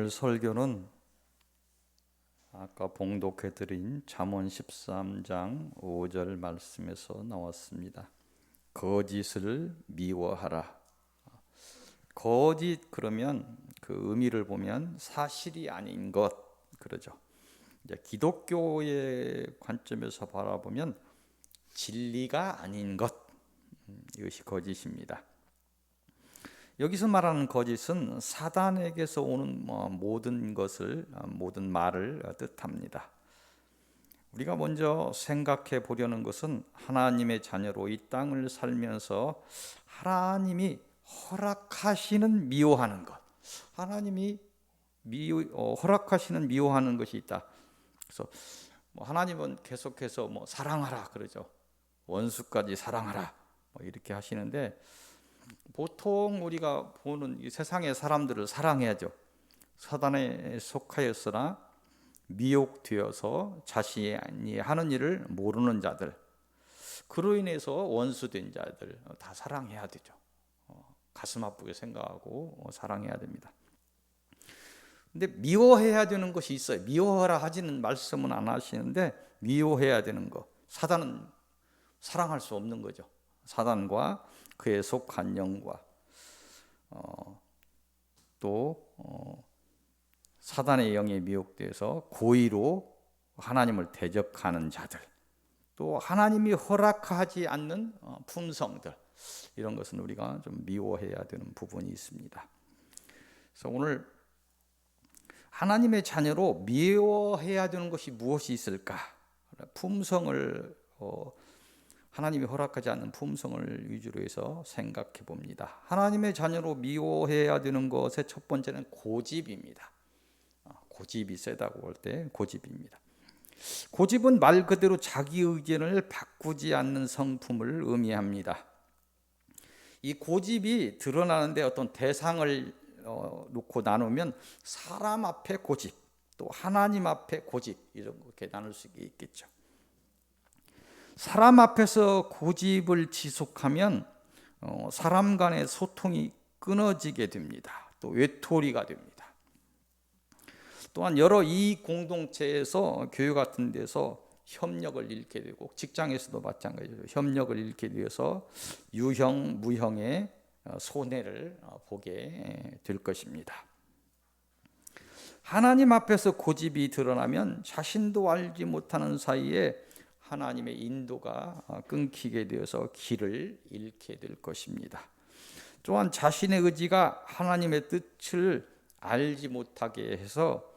오늘 설교는 아까 봉독해드린 잠언 13장 5절 말씀에서 나왔습니다. 거짓을 미워하라. 거짓 그러면 그 의미를 보면 사실이 아닌 것 그러죠. 이제 기독교의 관점에서 바라보면 진리가 아닌 것, 이것이 거짓입니다. 여기서 말하는 거짓은 사단에게서 오는 모든 말을 뜻합니다. 우리가 먼저 생각해 보려는 것은 하나님의 자녀로 이 땅을 살면서 하나님이 허락하시는 미워하는 것, 하나님이 허락하시는 미워하는 것이 있다. 그래서 하나님은 계속해서 사랑하라 그러죠. 원수까지 사랑하라 이렇게 하시는데, 보통 우리가 보는 이 세상의 사람들을 사랑해야죠. 사단에 속하였으나 미혹되어서 자신이 하는 일을 모르는 자들, 그로 인해서 원수된 자들 다 사랑해야 되죠. 가슴 아프게 생각하고 사랑해야 됩니다. 근데 미워해야 되는 것이 있어요. 미워하라 하지는 말씀은 안 하시는데 미워해야 되는 것, 사단은 사랑할 수 없는 거죠. 사단과 그에 속한 영과 또 사단의 영에 미혹돼서 고의로 하나님을 대적하는 자들, 또 하나님이 허락하지 않는 품성들, 이런 것은 우리가 좀 미워해야 되는 부분이 있습니다. 그래서 오늘 하나님의 자녀로 미워해야 되는 것이 무엇이 있을까? 품성을 하나님이 허락하지 않는 품성을 위주로 해서 생각해 봅니다. 하나님의 자녀로 미워해야 되는 것의 첫 번째는 고집입니다. 고집이 세다고 할 때 고집입니다. 고집은 말 그대로 자기 의견을 바꾸지 않는 성품을 의미합니다. 이 고집이 드러나는데 어떤 대상을 놓고 나누면 사람 앞에 고집, 또 하나님 앞에 고집, 이렇게 나눌 수 있겠죠. 사람 앞에서 고집을 지속하면 사람 간의 소통이 끊어지게 됩니다. 또 외톨이가 됩니다. 또한 여러 이익 공동체에서, 교회 같은 데서 협력을 잃게 되고, 직장에서도 마찬가지로 협력을 잃게 되어서 유형, 무형의 손해를 보게 될 것입니다. 하나님 앞에서 고집이 드러나면 자신도 알지 못하는 사이에 하나님의 인도가 끊기게 되어서 길을 잃게 될 것입니다. 또한 자신의 의지가 하나님의 뜻을 알지 못하게 해서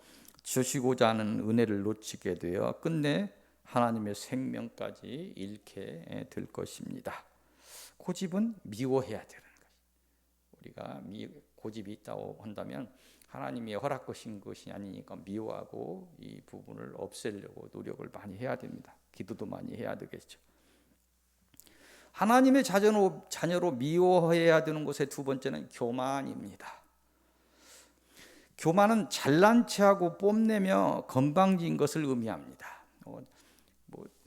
주시고자 하는 은혜를 놓치게 되어 끝내 하나님의 생명까지 잃게 될 것입니다. 고집은 미워해야 되는 것. 우리가 고집이 있다고 한다면 하나님이 허락하신 것이 아니니까 미워하고 이 부분을 없애려고 노력을 많이 해야 됩니다. 기도도 많이 해야 되겠죠. 하나님의 자녀로 미워해야 되는 것의 두 번째는 교만입니다. 교만은 잘난 체하고 뽐내며 건방진 것을 의미합니다.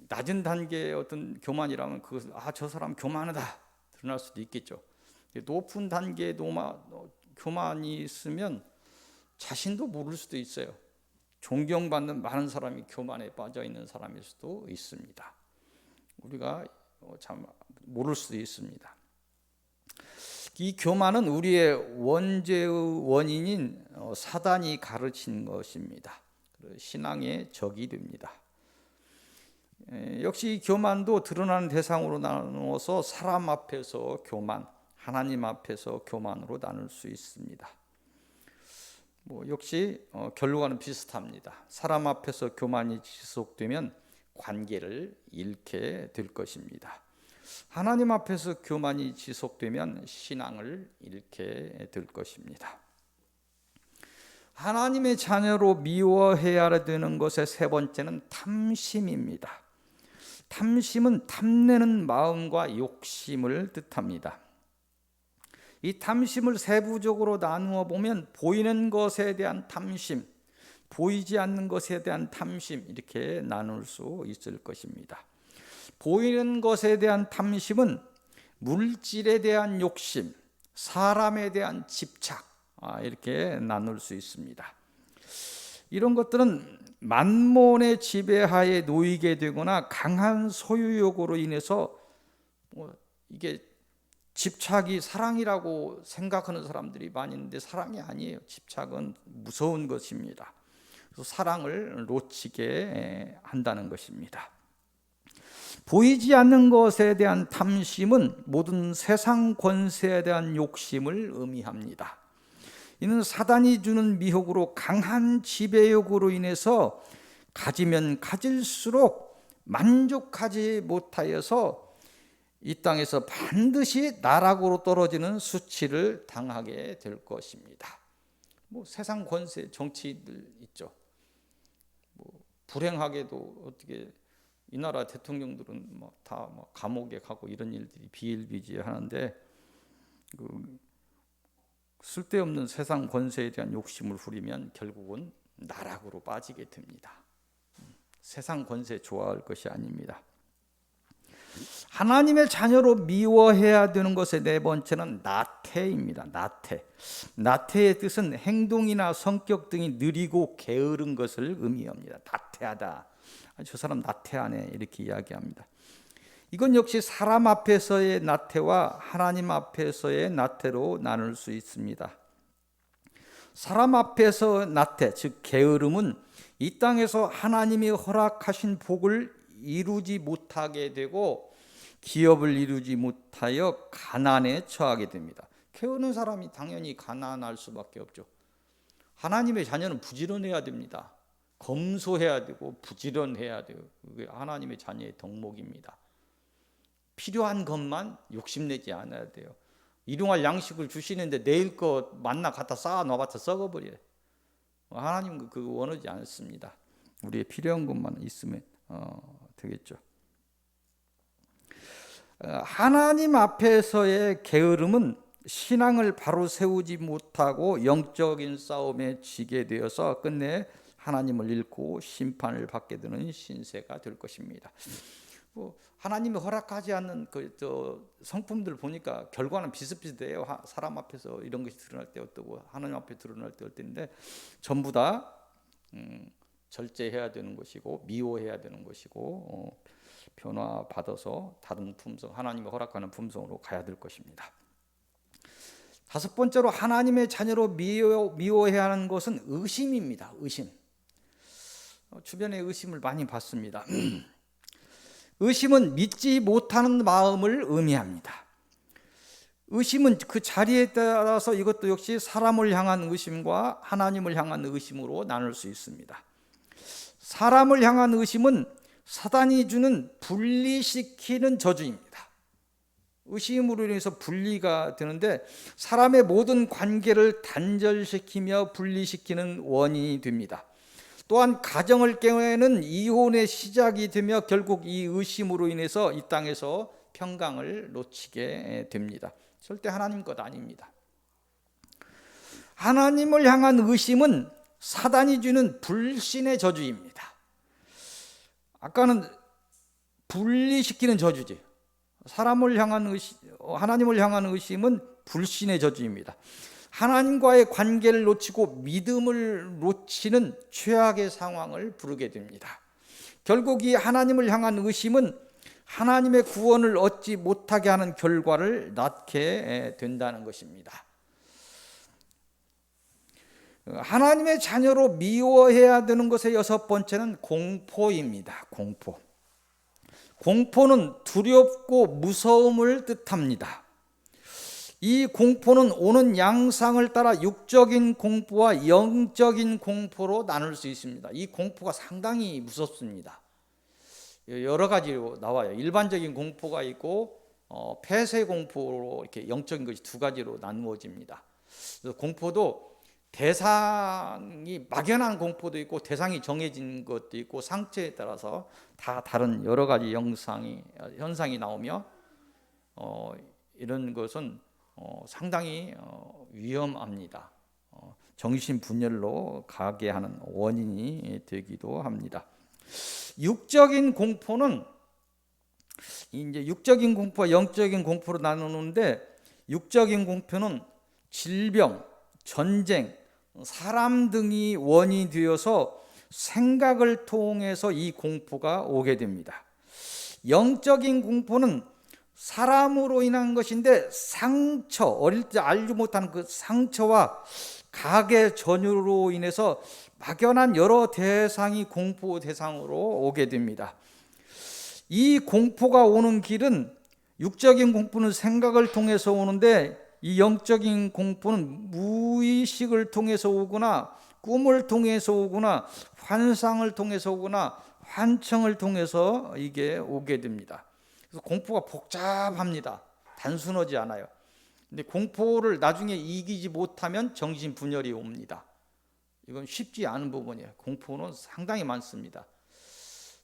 낮은 단계의 어떤 교만이라면 저 사람 교만하다 드러날 수도 있겠죠. 높은 단계의 교만이 있으면 자신도 모를 수도 있어요. 존경받는 많은 사람이 교만에 빠져 있는 사람일 수도 있습니다. 우리가 참 모를 수도 있습니다. 이 교만은 우리의 원죄의 원인인 사단이 가르친 것입니다. 신앙의 적이 됩니다. 역시 이 교만도 드러나는 대상으로 나누어서 사람 앞에서 교만, 하나님 앞에서 교만으로 나눌 수 있습니다. 역시 결론과는 비슷합니다. 사람 앞에서 교만이 지속되면 관계를 잃게 될 것입니다. 하나님 앞에서 교만이 지속되면 신앙을 잃게 될 것입니다. 하나님의 자녀로 미워해야 되는 것의 세 번째는 탐심입니다. 탐심은 탐내는 마음과 욕심을 뜻합니다. 이 탐심을 세부적으로 나누어 보면 보이는 것에 대한 탐심, 보이지 않는 것에 대한 탐심, 이렇게 나눌 수 있을 것입니다. 보이는 것에 대한 탐심은 물질에 대한 욕심, 사람에 대한 집착, 이렇게 나눌 수 있습니다. 이런 것들은 만몬의 지배하에 놓이게 되거나 강한 소유욕으로 인해서 이게 집착이 사랑이라고 생각하는 사람들이 많이 있는데 사랑이 아니에요. 집착은 무서운 것입니다. 그래서 사랑을 놓치게 한다는 것입니다. 보이지 않는 것에 대한 탐심은 모든 세상 권세에 대한 욕심을 의미합니다. 이는 사단이 주는 미혹으로 강한 지배욕으로 인해서 가지면 가질수록 만족하지 못하여서 이 땅에서 반드시 나락으로 떨어지는 수치를 당하게 될 것입니다. 세상 권세 정치인들 있죠. 불행하게도 어떻게 이 나라 대통령들은 다 감옥에 가고 이런 일들이 비일비재하는데 쓸데없는 세상 권세에 대한 욕심을 부리면 결국은 나락으로 빠지게 됩니다. 세상 권세 좋아할 것이 아닙니다. 하나님의 자녀로 미워해야 되는 것의 네 번째는 나태입니다. 나태의 뜻은 행동이나 성격 등이 느리고 게으른 것을 의미합니다. 나태하다. 저 사람 나태하네 이렇게 이야기합니다. 이건 역시 사람 앞에서의 나태와 하나님 앞에서의 나태로 나눌 수 있습니다. 사람 앞에서 나태, 즉 게으름은 이 땅에서 하나님이 허락하신 복을 이루지 못하게 되고 기업을 이루지 못하여 가난에 처하게 됩니다. 게으른 사람이 당연히 가난할 수밖에 없죠. 하나님의 자녀는 부지런해야 됩니다. 검소해야 되고 부지런해야 돼요. 그게 하나님의 자녀의 덕목입니다. 필요한 것만 욕심내지 않아야 돼요. 일용할 양식을 주시는데 내일 거 만나 갖다 쌓아 놓아봤자 썩어버려요. 하나님은 그거 원하지 않습니다. 우리의 필요한 것만 있으면 되겠죠. 하나님 앞에서의 게으름은 신앙을 바로 세우지 못하고 영적인 싸움에 지게 되어서 끝내 하나님을 잃고 심판을 받게 되는 신세가 될 것입니다. 하나님이 허락하지 않는 성품들 보니까 결과는 비슷비슷해요. 사람 앞에서 이런 것이 드러날 때 어떠고 하나님 앞에 드러날 때 어떤데 전부 다 절제해야 되는 것이고 미워해야 되는 것이고 변화받아서 다른 품성, 하나님이 허락하는 품성으로 가야 될 것입니다. 다섯 번째로 하나님의 자녀로 미워해야 하는 것은 의심입니다. 의심. 주변에 의심을 많이 받습니다. 의심은 믿지 못하는 마음을 의미합니다. 의심은 그 자리에 따라서 이것도 역시 사람을 향한 의심과 하나님을 향한 의심으로 나눌 수 있습니다. 사람을 향한 의심은 사단이 주는 분리시키는 저주입니다. 의심으로 인해서 분리가 되는데 사람의 모든 관계를 단절시키며 분리시키는 원인이 됩니다. 또한 가정을 깨는 이혼의 시작이 되며 결국 이 의심으로 인해서 이 땅에서 평강을 놓치게 됩니다. 절대 하나님 것 아닙니다. 하나님을 향한 의심은 사단이 주는 불신의 저주입니다. 아까는 분리시키는 저주지. 사람을 향한 의심, 하나님을 향한 의심은 불신의 저주입니다. 하나님과의 관계를 놓치고 믿음을 놓치는 최악의 상황을 부르게 됩니다. 결국 이 하나님을 향한 의심은 하나님의 구원을 얻지 못하게 하는 결과를 낳게 된다는 것입니다. 하나님의 자녀로 미워해야 되는 것의 여섯 번째는 공포입니다. 공포는 두렵고 무서움을 뜻합니다. 이 공포는 오는 양상을 따라 육적인 공포와 영적인 공포로 나눌 수 있습니다. 이 공포가 상당히 무섭습니다. 여러 가지로 나와요. 일반적인 공포가 있고 폐쇄 공포로 이렇게 영적인 것이 두 가지로 나누어집니다. 그래서 공포도 대상이 막연한 공포도 있고 대상이 정해진 것도 있고 상태에 따라서 다 다른 여러 가지 현상이 나오며 이런 것은 상당히 위험합니다. 정신분열로 가게 하는 원인이 되기도 합니다. 육적인 공포는 이제 육적인 공포와 영적인 공포로 나누는데 육적인 공포는 질병, 전쟁, 사람 등이 원이 되어서 생각을 통해서 이 공포가 오게 됩니다. 영적인 공포는 사람으로 인한 것인데 상처, 어릴 때 알지 못하는 그 상처와 각의 전율로 인해서 막연한 여러 대상이 공포 대상으로 오게 됩니다. 이 공포가 오는 길은, 육적인 공포는 생각을 통해서 오는데 이 영적인 공포는 무의식을 통해서 오거나 꿈을 통해서 오거나 환상을 통해서 오거나 환청을 통해서 이게 오게 됩니다. 그래서 공포가 복잡합니다. 단순하지 않아요. 근데 공포를 나중에 이기지 못하면 정신분열이 옵니다. 이건 쉽지 않은 부분이에요. 공포는 상당히 많습니다.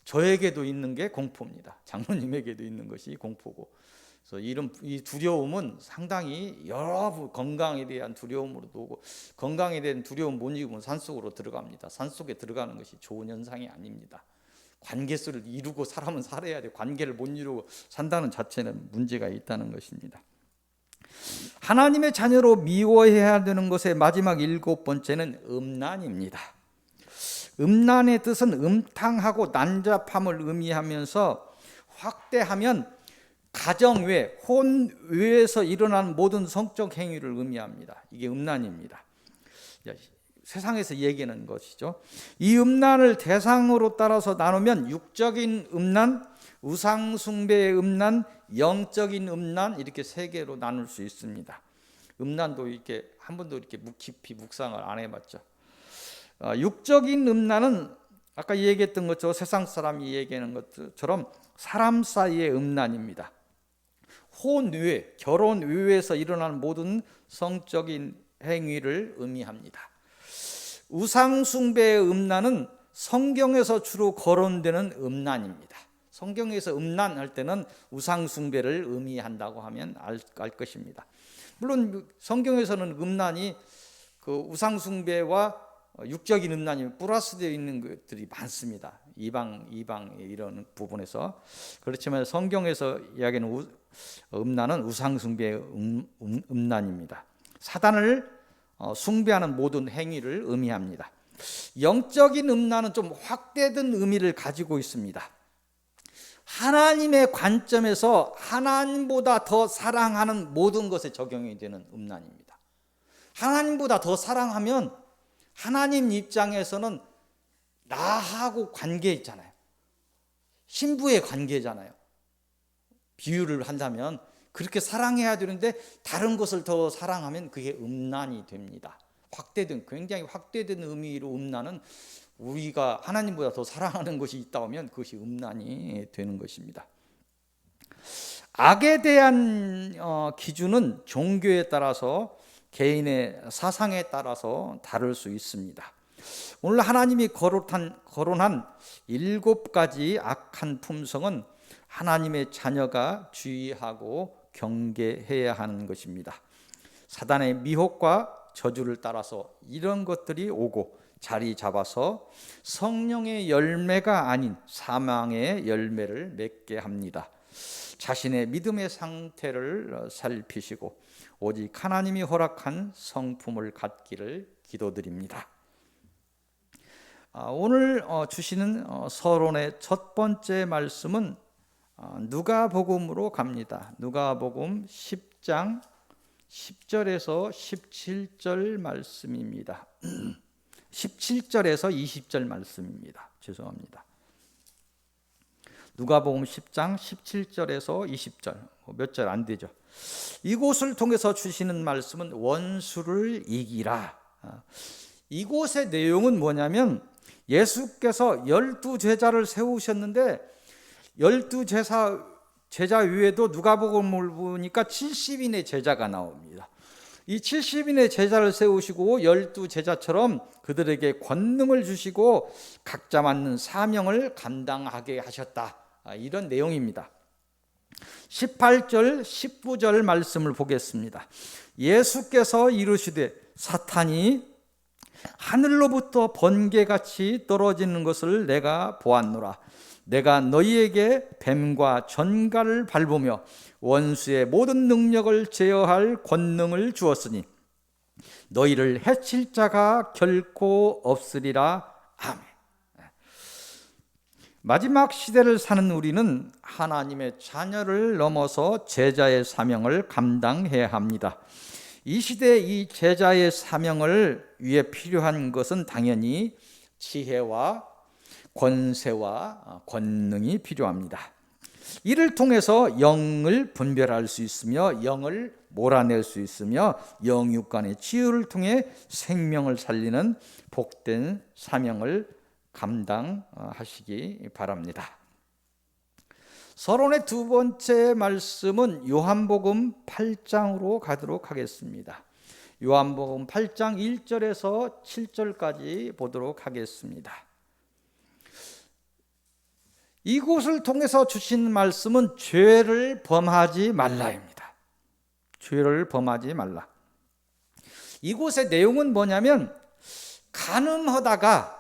저에게도 있는 게 공포입니다. 장로님에게도 있는 것이 공포고. 그래서 이 두려움은 상당히 여러 건강에 대한 두려움으로도 오고, 건강에 대한 두려움 못 이기면 산속으로 들어갑니다. 산속에 들어가는 것이 좋은 현상이 아닙니다. 관계수를 이루고 사람은 살아야 돼. 관계를 못 이루고 산다는 자체는 문제가 있다는 것입니다. 하나님의 자녀로 미워해야 되는 것의 마지막 7번째는 음란입니다. 음란의 뜻은 음탕하고 난잡함을 의미하면서 확대하면 가정 외, 혼 외에서 일어나는 모든 성적 행위를 의미합니다. 이게 음란입니다. 세상에서 얘기하는 것이죠. 이 음란을 대상으로 따라서 나누면 육적인 음란, 우상숭배의 음란, 영적인 음란, 이렇게 세 개로 나눌 수 있습니다. 음란도 이렇게 한 번도 이렇게 깊이 묵상을 안 해봤죠. 육적인 음란은 아까 얘기했던 것처럼 세상 사람이 얘기하는 것처럼 사람 사이의 음란입니다. 혼 외, 결혼 외에서 일어나는 모든 성적인 행위를 의미합니다. 우상숭배의 음란은 성경에서 주로 거론되는 음란입니다. 성경에서 음란할 때는 우상숭배를 의미한다고 하면 알 것입니다. 물론 성경에서는 음란이 그 우상숭배와 육적인 음란이 플러스되어 있는 것들이 많습니다. 이방 이런 부분에서. 그렇지만 성경에서 이야기하는 음란은 우상숭배의 음란입니다. 사단을 숭배하는 모든 행위를 의미합니다. 영적인 음란은 좀 확대된 의미를 가지고 있습니다. 하나님의 관점에서 하나님보다 더 사랑하는 모든 것에 적용이 되는 음란입니다. 하나님보다 더 사랑하면 하나님 입장에서는 나하고 관계 있잖아요. 신부의 관계잖아요. 비유를 한다면 그렇게 사랑해야 되는데 다른 것을 더 사랑하면 그게 음란이 됩니다. 굉장히 확대된 의미로 음란은 우리가 하나님보다 더 사랑하는 것이 있다 하면 그것이 음란이 되는 것입니다. 악에 대한 기준은 종교에 따라서 개인의 사상에 따라서 다를 수 있습니다. 오늘 하나님이 거론한 7가지 악한 품성은 하나님의 자녀가 주의하고 경계해야 하는 것입니다. 사단의 미혹과 저주를 따라서 이런 것들이 오고 자리 잡아서 성령의 열매가 아닌 사망의 열매를 맺게 합니다. 자신의 믿음의 상태를 살피시고 오직 하나님이 허락한 성품을 갖기를 기도드립니다. 오늘 주시는 서론의 첫 번째 말씀은 누가복음으로 갑니다. 누가복음 10장 10절에서 17절 말씀입니다. 17절에서 20절 말씀입니다. 죄송합니다. 누가복음 10장 17절에서 20절, 몇 절 안 되죠. 이곳을 통해서 주시는 말씀은 원수를 이기라. 이곳의 내용은 뭐냐면 예수께서 12제자를 세우셨는데 12제자 외에도 누가복음을 보니까 70인의 제자가 나옵니다. 이 70인의 제자를 세우시고 12제자처럼 그들에게 권능을 주시고 각자 맞는 사명을 감당하게 하셨다. 이런 내용입니다. 18절, 19절 말씀을 보겠습니다. 예수께서 이르시되 사탄이 하늘로부터 번개같이 떨어지는 것을 내가 보았노라. 내가 너희에게 뱀과 전갈을 밟으며 원수의 모든 능력을 제어할 권능을 주었으니 너희를 해칠 자가 결코 없으리라. 아멘. 마지막 시대를 사는 우리는 하나님의 자녀를 넘어서 제자의 사명을 감당해야 합니다. 이 시대에 이 제자의 사명을 위해 필요한 것은 당연히 지혜와 권세와 권능이 필요합니다. 이를 통해서 영을 분별할 수 있으며 영을 몰아낼 수 있으며 영육간의 치유를 통해 생명을 살리는 복된 사명을 감당하시기 바랍니다. 서론의 두 번째 말씀은 요한복음 8장으로 가도록 하겠습니다. 요한복음 8장 1절에서 7절까지 보도록 하겠습니다. 이곳을 통해서 주신 말씀은 죄를 범하지 말라입니다. 죄를 범하지 말라. 이곳의 내용은 뭐냐면 간음하다가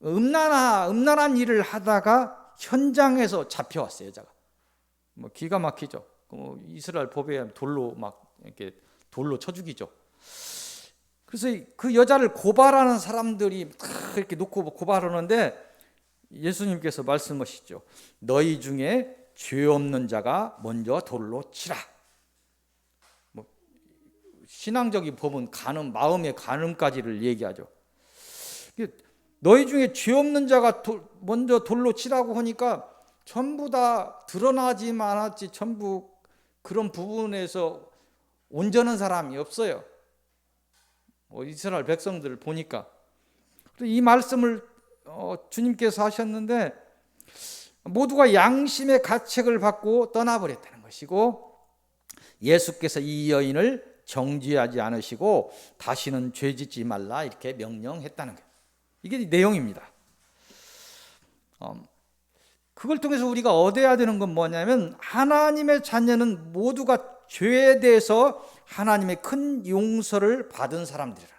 음란한 일을 하다가 현장에서 잡혀왔어요. 여자가 기가 막히죠. 이스라엘 법에 돌로 막 이렇게 돌로 쳐 죽이죠. 그래서 그 여자를 고발하는 사람들이 이렇게 놓고 고발하는데 예수님께서 말씀하시죠. 너희 중에 죄 없는 자가 먼저 돌로 치라. 신앙적인 법은 간음, 마음의 간음까지를 얘기하죠. 너희 중에 죄 없는 자가 먼저 돌로 치라고 하니까 전부 다 드러나지 않았지 전부 그런 부분에서 온전한 사람이 없어요. 이스라엘 백성들을 보니까. 이 말씀을 주님께서 하셨는데 모두가 양심의 가책을 받고 떠나버렸다는 것이고, 예수께서 이 여인을 정죄하지 않으시고 다시는 죄 짓지 말라 이렇게 명령했다는 거예요. 이게 내용입니다. 그걸 통해서 우리가 얻어야 되는 건 뭐냐면 하나님의 자녀는 모두가 죄에 대해서 하나님의 큰 용서를 받은 사람들이라.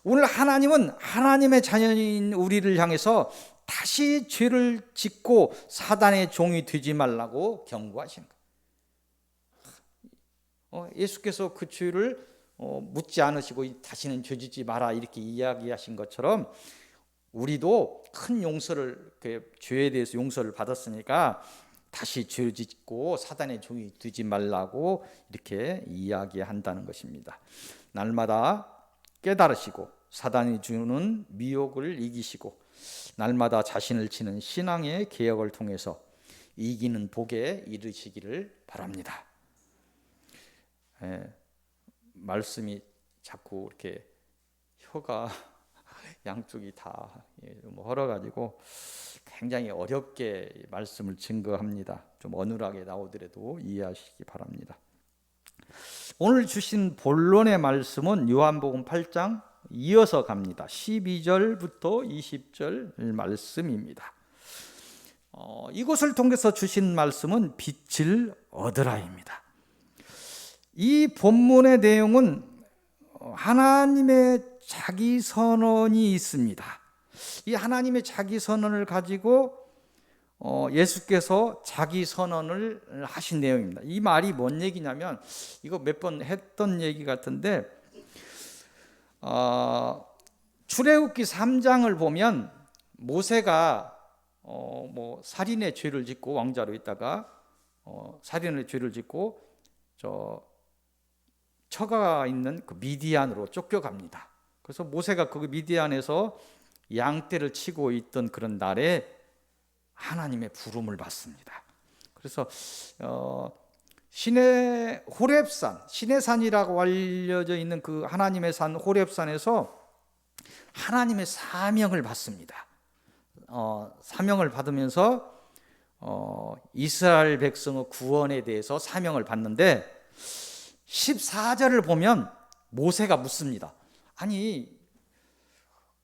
오늘 하나님은 하나님의 자녀인 우리를 향해서 다시 죄를 짓고 사단의 종이 되지 말라고 경고하시는 거예요. 예수께서 그 죄를 묻지 않으시고 다시는 죄 짓지 마라 이렇게 이야기하신 것처럼 우리도 큰 용서를, 죄에 대해서 용서를 받았으니까 다시 죄 짓고 사단의 종이 되지 말라고 이렇게 이야기한다는 것입니다. 날마다 깨달으시고 사단이 주는 미혹을 이기시고 날마다 자신을 치는 신앙의 개혁을 통해서 이기는 복에 이르시기를 바랍니다. 말씀이 자꾸 이렇게 혀가 양쪽이 다 헐어가지고 굉장히 어렵게 말씀을 증거합니다. 좀 어눌하게 나오더라도 이해하시기 바랍니다. 오늘 주신 본론의 말씀은 요한복음 8장 이어서 갑니다. 12절부터 20절 말씀입니다. 이곳을 통해서 주신 말씀은 빛을 얻으라입니다. 이 본문의 내용은 하나님의 자기 선언이 있습니다. 이 하나님의 자기 선언을 가지고 예수께서 자기 선언을 하신 내용입니다. 이 말이 뭔 얘기냐면 이거 몇 번 했던 얘기 같은데 출애굽기 3장을 보면 모세가 살인의 죄를 짓고 왕자로 있다가 살인의 죄를 짓고 처가 있는 그 미디안으로 쫓겨갑니다. 그래서 모세가 그 미디안에서 양떼를 치고 있던 그런 날에 하나님의 부름을 받습니다. 그래서 신의 호렙산, 신의 산이라고 알려져 있는 그 하나님의 산 호렙산에서 하나님의 사명을 받습니다. 사명을 받으면서 이스라엘 백성의 구원에 대해서 사명을 받는데 14절을 보면 모세가 묻습니다. 아니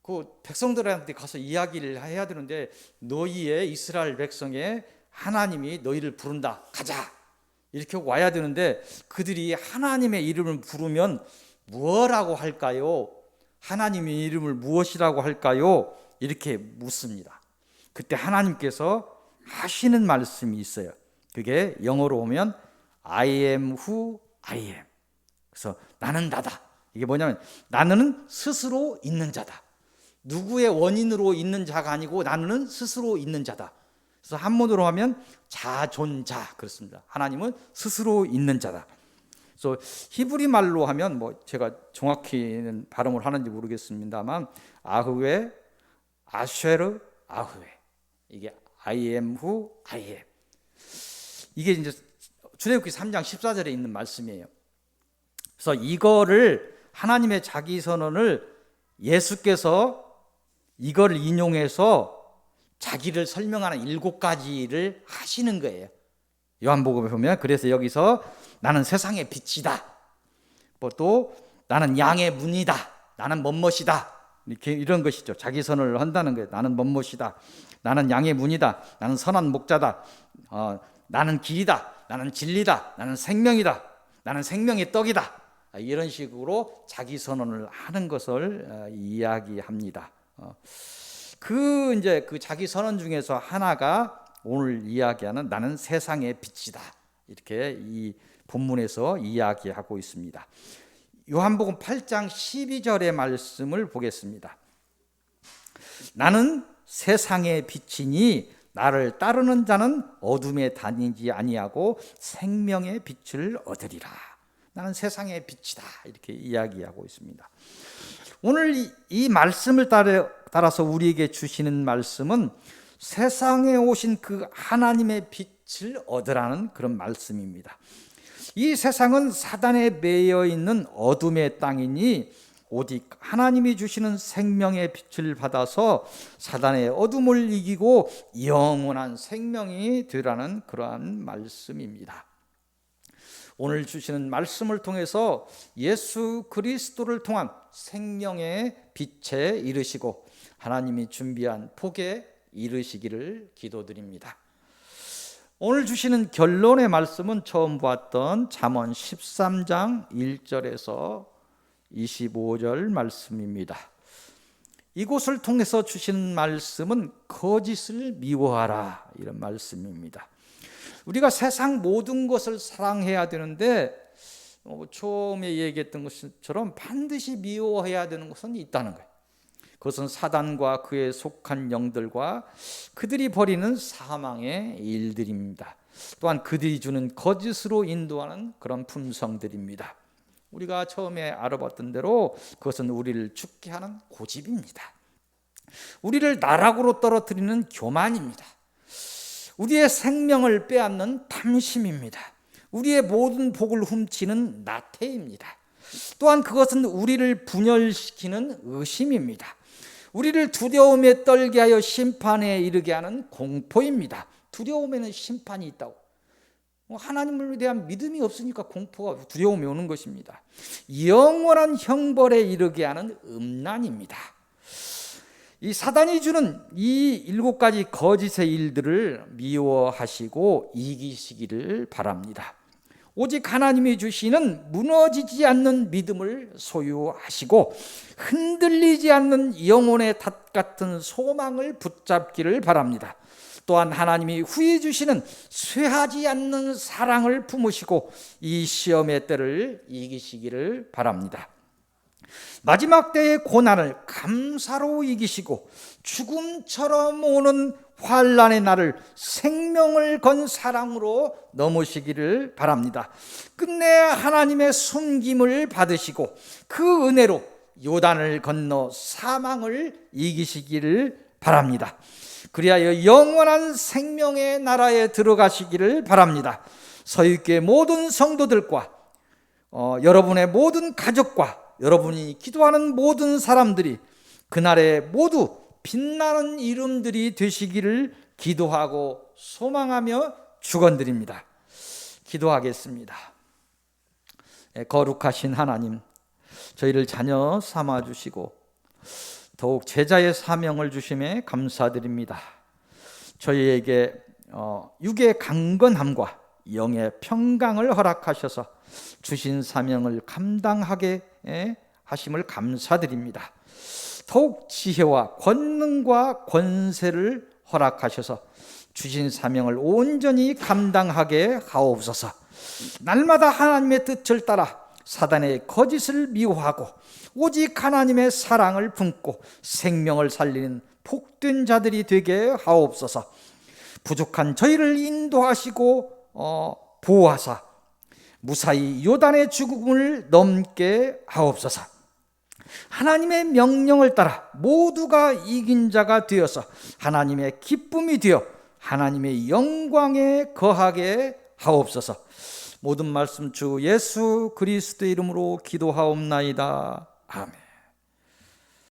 그 백성들한테 가서 이야기를 해야 되는데 너희의 이스라엘 백성의 하나님이 너희를 부른다. 가자. 이렇게 와야 되는데 그들이 하나님의 이름을 부르면 뭐라고 할까요? 하나님의 이름을 무엇이라고 할까요? 이렇게 묻습니다. 그때 하나님께서 하시는 말씀이 있어요. 그게 영어로 보면 I am who I am. 그래서 나는 나다. 이게 뭐냐면 나는 스스로 있는 자다. 누구의 원인으로 있는 자가 아니고 나는 스스로 있는 자다. 그래서 한문으로 하면 자존자 그렇습니다. 하나님은 스스로 있는 자다. 그래서 히브리 말로 하면 뭐 제가 정확히는 발음을 하는지 모르겠습니다만 아흐웨, 아쉐르, 아흐웨 이게 I am who I am. 이게 이제 출애굽기 3장 14절에 있는 말씀이에요. 그래서 이거를 하나님의 자기 선언을 예수께서 이걸 인용해서 자기를 설명하는 7가지를 하시는 거예요. 요한복음에 보면 그래서 여기서 나는 세상의 빛이다. 또 나는 양의 문이다. 나는 멋멋이다. 이렇게 이런 것이죠. 자기 선언을 한다는 거예요. 나는 멋멋이다. 나는 양의 문이다. 나는 선한 목자다. 나는 길이다. 나는 진리다. 나는 생명이다. 나는 생명의 떡이다. 이런 식으로 자기 선언을 하는 것을 이야기합니다. 이제 그 자기 선언 중에서 하나가 오늘 이야기하는 나는 세상의 빛이다. 이렇게 이 본문에서 이야기하고 있습니다. 요한복음 8장 12절의 말씀을 보겠습니다. 나는 세상의 빛이니 나를 따르는 자는 어둠에 다니지 아니하고 생명의 빛을 얻으리라. 나는 세상의 빛이다. 이렇게 이야기하고 있습니다. 오늘 이 말씀을 따라서 우리에게 주시는 말씀은 세상에 오신 그 하나님의 빛을 얻으라는 그런 말씀입니다. 이 세상은 사단에 매여 있는 어둠의 땅이니 오직 하나님이 주시는 생명의 빛을 받아서 사단의 어둠을 이기고 영원한 생명이 되라는 그러한 말씀입니다. 오늘 주시는 말씀을 통해서 예수 그리스도를 통한 생명의 빛에 이르시고 하나님이 준비한 복에 이르시기를 기도드립니다. 오늘 주시는 결론의 말씀은 처음 보았던 잠언 13장 1절에서 25절 말씀입니다. 이곳을 통해서 주시는 말씀은 거짓을 미워하라 이런 말씀입니다. 우리가 세상 모든 것을 사랑해야 되는데 처음에 얘기했던 것처럼 반드시 미워해야 되는 것은 있다는 거예요. 그것은 사단과 그에 속한 영들과 그들이 벌이는 사망의 일들입니다. 또한 그들이 주는 거짓으로 인도하는 그런 품성들입니다. 우리가 처음에 알아봤던 대로 그것은 우리를 죽게 하는 고집입니다. 우리를 나락으로 떨어뜨리는 교만입니다. 우리의 생명을 빼앗는 탐심입니다. 우리의 모든 복을 훔치는 나태입니다. 또한 그것은 우리를 분열시키는 의심입니다. 우리를 두려움에 떨게 하여 심판에 이르게 하는 공포입니다. 두려움에는 심판이 있다고. 하나님을 대한 믿음이 없으니까 공포가 두려움이 오는 것입니다. 영원한 형벌에 이르게 하는 음란입니다. 이 사단이 주는 이 7가지 거짓의 일들을 미워하시고 이기시기를 바랍니다. 오직 하나님이 주시는 무너지지 않는 믿음을 소유하시고 흔들리지 않는 영혼의 닷 같은 소망을 붙잡기를 바랍니다. 또한 하나님이 후히 주시는 쇠하지 않는 사랑을 품으시고 이 시험의 때를 이기시기를 바랍니다. 마지막 때의 고난을 감사로 이기시고 죽음처럼 오는 환난의 날을 생명을 건 사랑으로 넘으시기를 바랍니다. 끝내 하나님의 숨김을 받으시고 그 은혜로 요단을 건너 사망을 이기시기를 바랍니다. 그리하여 영원한 생명의 나라에 들어가시기를 바랍니다. 서유교회 모든 성도들과 여러분의 모든 가족과 여러분이 기도하는 모든 사람들이 그날에 모두 빛나는 이름들이 되시기를 기도하고 소망하며 축원드립니다. 기도하겠습니다. 거룩하신 하나님, 저희를 자녀 삼아주시고 더욱 제자의 사명을 주심에 감사드립니다. 저희에게 육의 강건함과 영의 평강을 허락하셔서 주신 사명을 감당하게 하심을 감사드립니다. 더욱 지혜와 권능과 권세를 허락하셔서 주신 사명을 온전히 감당하게 하옵소서. 날마다 하나님의 뜻을 따라 사단의 거짓을 미워하고 오직 하나님의 사랑을 품고 생명을 살리는 복된 자들이 되게 하옵소서. 부족한 저희를 인도하시고 보호하사 무사히 요단의 죽음을 넘게 하옵소서. 하나님의 명령을 따라 모두가 이긴 자가 되어서 하나님의 기쁨이 되어 하나님의 영광에 거하게 하옵소서. 모든 말씀 주 예수 그리스도의 이름으로 기도하옵나이다. 아멘.